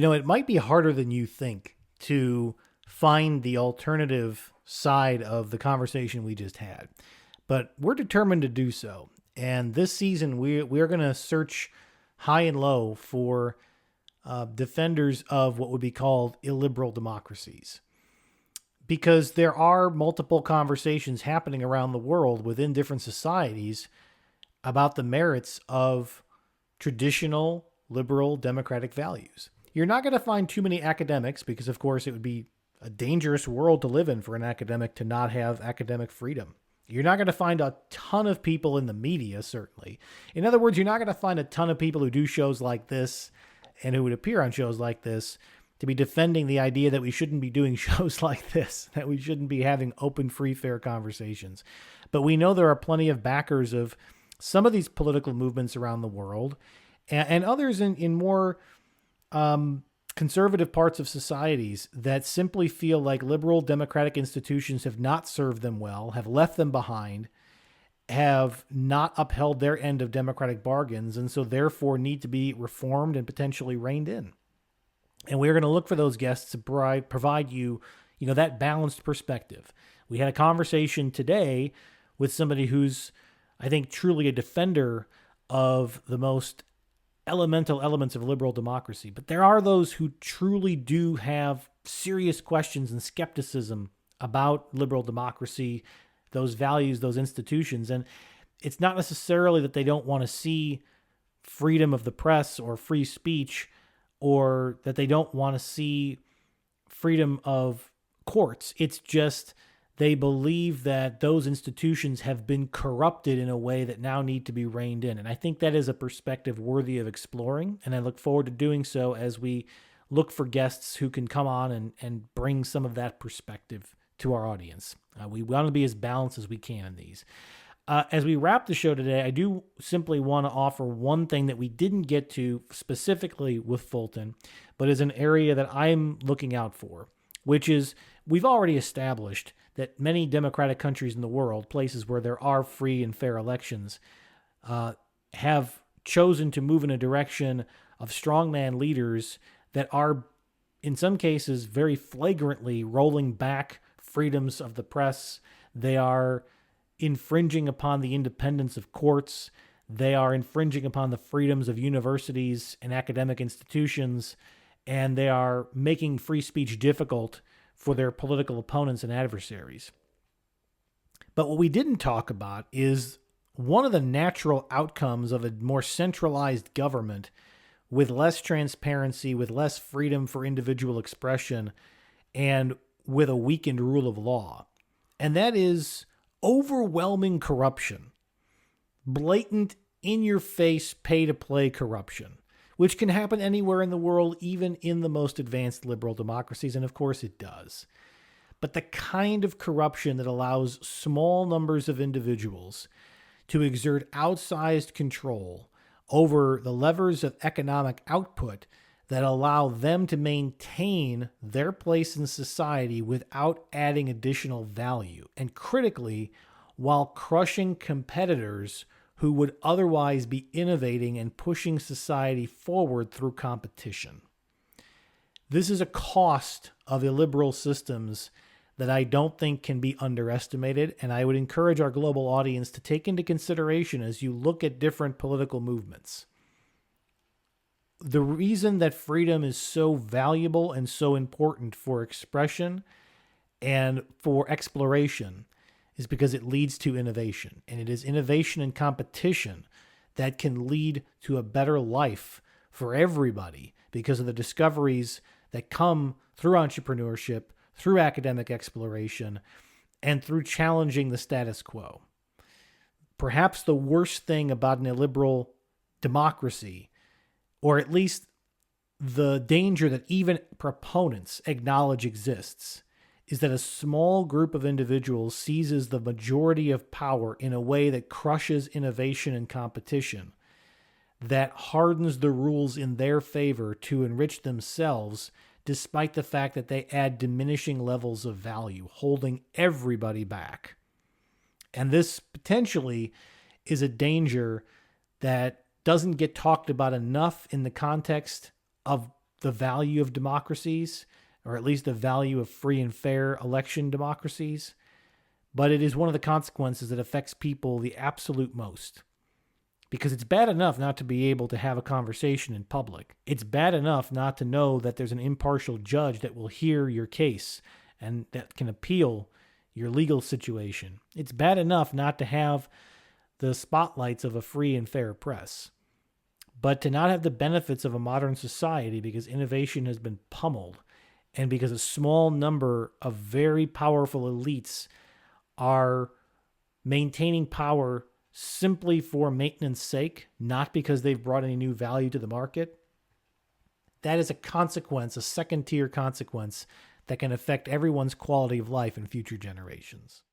It might be harder than you think to find the alternative side of the conversation we just had, but we're determined to do so. And this season, we're going to search high and low for defenders of what would be called illiberal democracies. Because there are multiple conversations happening around the world within different societies about the merits of traditional liberal democratic values. You're not going to find too many academics because, of course, it would be a dangerous world to live in for an academic to not have academic freedom. You're not going to find a ton of people in the media, certainly. In other words, you're not going to find a ton of people who do shows like this and who would appear on shows like this to be defending the idea that we shouldn't be doing shows like this, that we shouldn't be having open, free, fair conversations. But we know there are plenty of backers of some of these political movements around the world and others in more conservative parts of societies that simply feel like liberal democratic institutions have not served them well, have left them behind, have not upheld their end of democratic bargains, and so therefore need to be reformed and potentially reined in. And we're going to look for those guests to provide you, that balanced perspective. We had a conversation today with somebody who's, I think, truly a defender of the most elemental elements of liberal democracy. But there are those who truly do have serious questions and skepticism about liberal democracy, those values, those institutions. And it's not necessarily that they don't want to see freedom of the press or free speech, or that they don't want to see freedom of courts. It's just they believe that those institutions have been corrupted in a way that now need to be reined in. And I think that is a perspective worthy of exploring. And I look forward to doing so as we look for guests who can come on and bring some of that perspective to our audience. We want to be as balanced as we can in these. As we wrap the show today, I do simply want to offer one thing that we didn't get to specifically with Fulton, but is an area that I'm looking out for, which is we've already established that many democratic countries in the world, places where there are free and fair elections, have chosen to move in a direction of strongman leaders that are, in some cases, very flagrantly rolling back freedoms of the press. They are infringing upon the independence of courts. They are infringing upon the freedoms of universities and academic institutions, and they are making free speech difficult for their political opponents and adversaries. But what we didn't talk about is one of the natural outcomes of a more centralized government with less transparency, with less freedom for individual expression, and with a weakened rule of law. And that is overwhelming corruption, blatant, in-your-face, pay-to-play corruption, which can happen anywhere in the world, even in the most advanced liberal democracies, and of course it does. But the kind of corruption that allows small numbers of individuals to exert outsized control over the levers of economic output that allow them to maintain their place in society without adding additional value, and critically, while crushing competitors who would otherwise be innovating and pushing society forward through competition. This is a cost of illiberal systems that I don't think can be underestimated, and I would encourage our global audience to take into consideration as you look at different political movements. The reason that freedom is so valuable and so important for expression and for exploration is because it leads to innovation. And it is innovation and competition that can lead to a better life for everybody because of the discoveries that come through entrepreneurship, through academic exploration, and through challenging the status quo. Perhaps the worst thing about an illiberal democracy, or at least the danger that even proponents acknowledge exists, is that a small group of individuals seizes the majority of power in a way that crushes innovation and competition, that hardens the rules in their favor to enrich themselves, despite the fact that they add diminishing levels of value, holding everybody back. And this potentially is a danger that doesn't get talked about enough in the context of the value of democracies, or at least the value of free and fair election democracies, but it is one of the consequences that affects people the absolute most. Because it's bad enough not to be able to have a conversation in public. It's bad enough not to know that there's an impartial judge that will hear your case and that can appeal your legal situation. It's bad enough not to have the spotlights of a free and fair press. But to not have the benefits of a modern society because innovation has been pummeled and because a small number of very powerful elites are maintaining power simply for maintenance sake, not because they've brought any new value to the market, that is a consequence, a second-tier consequence that can affect everyone's quality of life in future generations.